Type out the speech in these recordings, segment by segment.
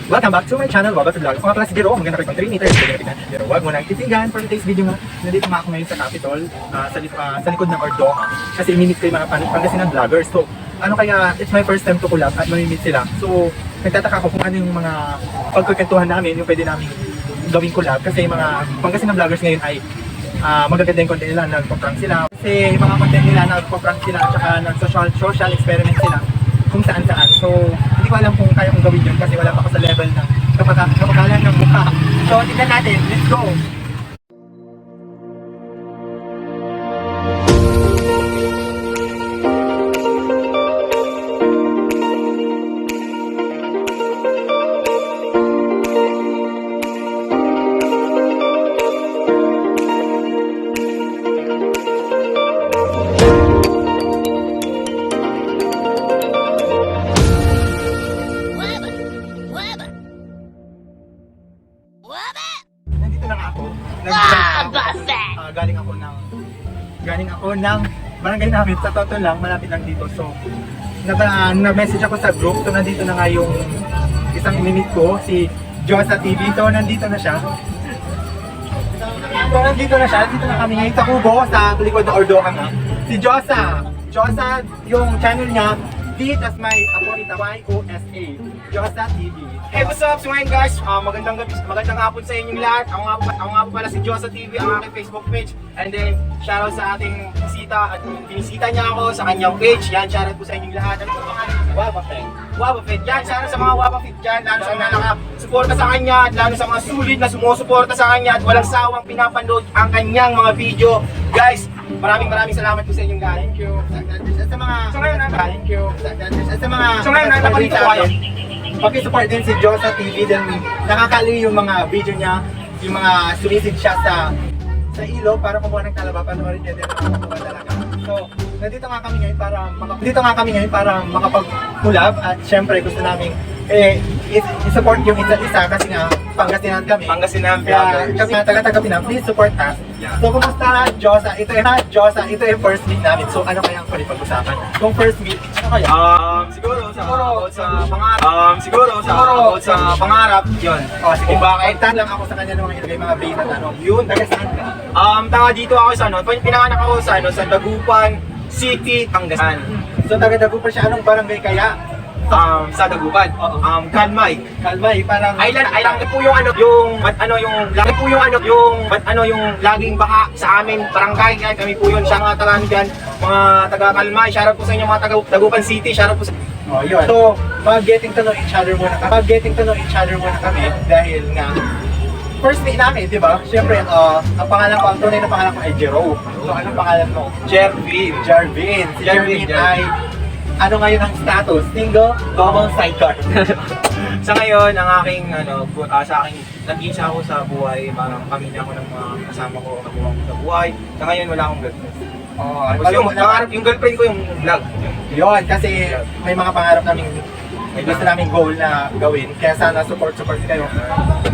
Welcome back to my channel, Wabas Vlog. Kung nga pala si Jero, maganda kayo pang 3 meters. Pero wag mo nang titigan for today's video nga. Nandito nga ako ngayon sa Capitol, sa likod ng Ordoha. Kasi imimit ko yung mga Pangasinan vloggers. So, ano kaya, it's my first time to collab at mamimit sila. So, nagtataka ko kung ano yung mga pagkukwentuhan namin, yung pwede namin gawing collab. Kasi yung mga Pangasinan vloggers ngayon ay magaganda yung content nila, nagpa-prank sila. Kasi yung mga content nila, nagpa-prank sila, at saka nag-social experiment sila kung saan-saan. So, hindi ko alam kung kaya kong gawin yun kasi wala pa ako sa level ng kapagalan ng mukha. So, tignan natin. Let's go! Galing ako ng barangay namin, sa totoo lang, malapit lang dito. So, nag-message ako sa group. So, nandito na nga yung isang inimit ko, si Josa TV. So, nandito na siya. Nandito na kami ngayon sa Kubo, sa likod ng Ordoha nga. Si Josa. Josa, yung channel niya, D-tas may aporita, Y-O-S-A. Josa TV. Hey, what's up? So ngayon guys, magandang hapon sa inyong lahat. Ako nga po pala si Josa TV, ang aking Facebook page. And then, shoutout sa ating bisita at binisita niya ako sa kanyang page. Yan, shoutout po sa inyong lahat. Ano po pangalan? Wabafet. Yan, shoutout sa mga Wabafet dyan. Lalo sa mga nakasuporta sa kanya, at lalo sa mga sulit na sumusuporta sa kanya at walang sawang pinapanood ang kanyang mga video. Guys, maraming salamat po sa inyong lahat. Thank you. Sa mga... So ngayon, thank you. Sa mga... So ngayon, napalit ko kayo. Pakisupport din si Josa TV, then nakakaliw yung mga video niya, yung mga sumisid siya sa ilog para kumuha ng talaba, panoorin niya din nakakakuha talaga. So, nandito nga kami ngayon para makapag-collab at syempre gusto namin i-support yung isa't isa kasi nga Pangasinan kami. Pangasinan Kaya vloggers. kami taga-taga Pinas, please support us. So, kumusta Josa? Ito yung first meet namin. So, ano kaya ang pag-usapan? Kung first meet, ano kaya? Siguro sa pangarap, yun. Sige, Kung bakit? lang ako sa kanya ng mga ilagay mga base na tanong. Yun, taga saan ka? Tanga dito ako sa pinanganak ako sa Dagupan City, Pangasinan. So, taga-Dagupan siya. Anong barangay kaya? Sa Dagupan. Kalmay. Kalmay, parang... Lagi po yung laging baha sa amin, barangay, kaya kami po yun, siya mga taga dyan, mga taga Kalmay, shoutout po sa inyo mga taga Dagupan City, shoutout po sa... Oh, yun. So, mag-getting to know each other muna kami dahil nga first meet namin, di ba? Siyempre, ang tunay na pangalan ko ay Jero. So, anong pangalan mo? Jarvin. Si Jarvin ay ano ngayon ang status? Single, double, sidecar. Sa ngayon, ang aking sa akin, nag-iisa ako sa buhay, parang pamilya ko ng mga kasama ko, nabuha ko sa buhay. Sa ngayon, wala akong girlfriend. Yung girlfriend ko yung vlog. Yun, kasi may mga pangarap namin, may gusto naming goal na gawin. Kaya sana support kayo.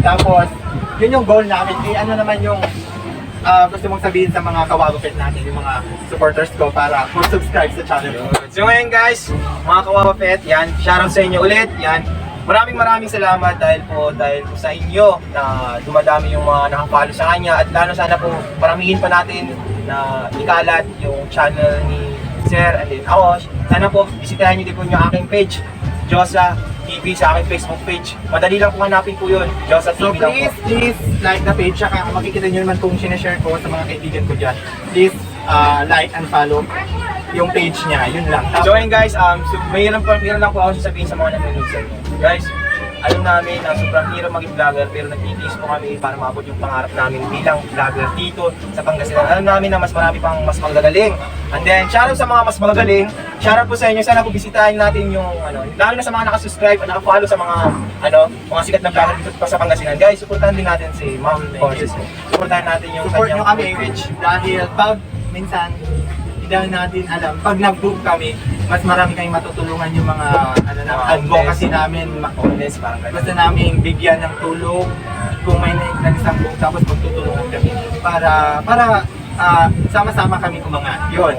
Tapos, yun yung goal namin. Ano naman yung gusto mong sabihin sa mga kawabapet natin, yung mga supporters ko para mag-subscribe sa channel ko. So ngayon guys, mga kawabapet, yan, shoutout sa inyo ulit, yan. Maraming salamat dahil po sa inyo na dumadami yung mga nakafollow sa kanya at lalo sana po paramihin pa natin na ikalat yung channel ni Sir and then ako. Sana po bisitahin niyo din po yung aking page, Josa TV, sa aking Facebook page. Madali lang po hanapin po yun, Josa TV lang po. Please like the page, saka makikita nyo naman kung sinashare ko sa mga kaibigan ko dyan. Please like and follow yung page niya, yun lang. So ayun guys, so mayroon lang po ako sasabihin sa mga nanonood sa inyo. Guys, alam namin na sobrang hirap maging vlogger pero nagtitiis po kami para maabot yung pangarap namin bilang vlogger dito sa Pangasinan. Alam namin na mas marami pang mas magagaling. And then, shoutout sa mga mas magagaling. Shoutout po sa inyo. Sana po bisitahin natin yung lalo na sa mga nakasubscribe at nakafollow sa mga mga sikat na vlogger dito pa sa Pangasinan. Guys, supportahan din natin si Ma'am Forces. Supportahan natin yung support nyo kami page. dahil pag minsan hindi natin alam, pag nag-book kami, mas marami kayong matutulungan yung mga advocacy namin. Basta namin bigyan ng tulong kung may nag-isang book tapos magtutulungan kami para sama-sama kami umangat. Yun.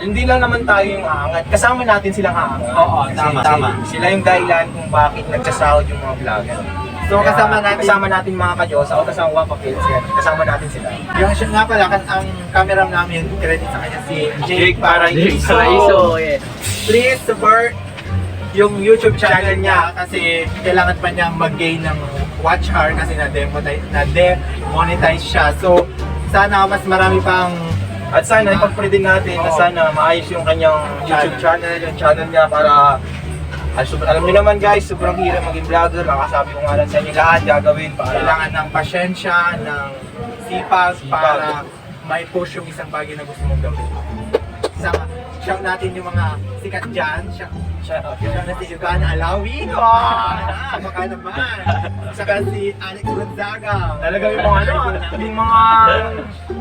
hindi lang naman tayo yung aangat. Kasama natin silang aangat. Oo, Kasi tama. Sila yung dahilan kung bakit nagsasahod yung mga vlogger. So, kasama natin mga kadyosa o kasama Wapa Kids yan. Kasama natin sila. Yung siya nga pala, ang camera namin, credit sa kanya si Jake Paraiso. Paraiso, yeah. Please support yung YouTube channel niya kasi kailangan pa niya mag-gain ng watch hour kasi na-demonetize siya. So, sana mas marami pang At sana ipag-pray din natin na sana maayos yung kanyang YouTube channel, yung channel niya para alam niyo naman guys, sobrang hirap maging vlogger. Nakasabi ko nga lang sa inyo lahat gagawin para kailangan ng pasyensya, ng sipag para may push yung isang bagay na gusto mong gawin. Shout natin yung mga sikat dyan. Shout natin yung Gana Alawi. Baka naman. Saka si Alex Gonzaga. talaga yung mga yung mga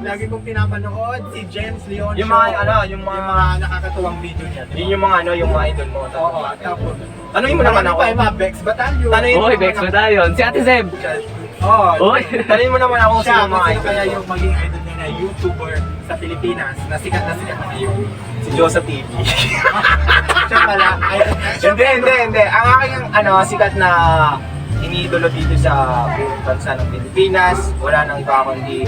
Lagi kong pinapanood si James Leon yung Show. mga yung mga nakakatuwang video niya. yun yung mga yung mga idol mo. Oo, tapos Tanungin mo naman ako. Pa yung mga Bex Batalyon. Tanungin mo Uy, naman Bex ako. Batalyon. Si Ate Zeb. Oh, Uy. Tanungin mo naman ako kung siya, sino mga kasi idol. kaya yung maging idol niya na YouTuber sa Pilipinas na sikat na ngayon. Si Josa TV. Siya pala, Hindi. Ang aking sikat na iniidolo dito sa buong bansa ng Pilipinas. Wala nang iba kundi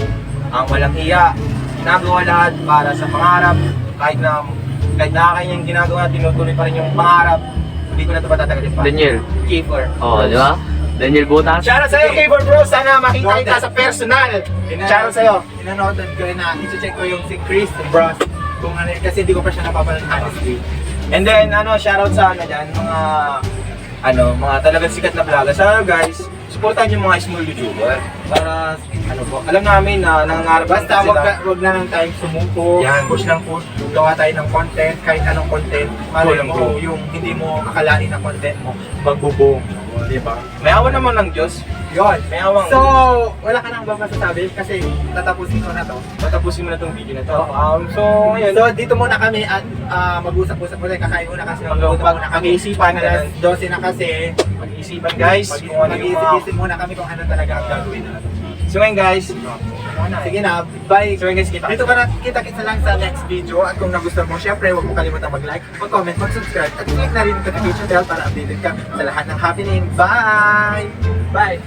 ang walang hiya. Ginagawa lahat para sa pangarap. Kahit na kanyang ginagawa, tinutuloy pa rin yung pangarap. Hindi ko na ito patatagalin pa. Daniel. Kiefer. Oh, di ba? Daniel Butas. Shoutout sa'yo, Kiefer bro. Sana makita kita sa personal. Shoutout sa'yo. Inanotan ko na, i-check ko yung si Chris Bros. Kung ano, kasi hindi ko pa siya napapanood honestly. And then, shoutout sa dyan, mga talagang sikat na vlogger. Sana guys, supportan yung mga small YouTuber. Para, alam namin na nangangarap Basta sila. wag na lang tayong sumuko, Yan. push ng push, gawa tayo ng content, kahit anong content, malay Go lang, mo go. yung hindi mo akalain na content mo, magbubong, di ba? May awa naman ng Diyos. Yun. May awang. So, wala ka nang bang masasabi kasi tatapusin ko na to. Patapusin mo na tong video na to. So, ngayon. So, dito muna kami at mag-usap-usap ulit. Kakain muna kasi magluluto muna kami. Mag-iisipan na Alas 12 na kasi. Mag-iisipan guys. Kung ano yung mga... Mag-iisip muna kami kung ano talaga ang gagawin natin. So ngayon guys. Sige na, bye. So ngayon guys, Dito ka na, kita-kita lang sa next video. At kung nagustuhan mo, syempre, huwag mo kalimutan mag-like, mag-comment, mag-subscribe. At click na rin yung notification bell para updated ka sa lahat ng happening. Bye! Bye!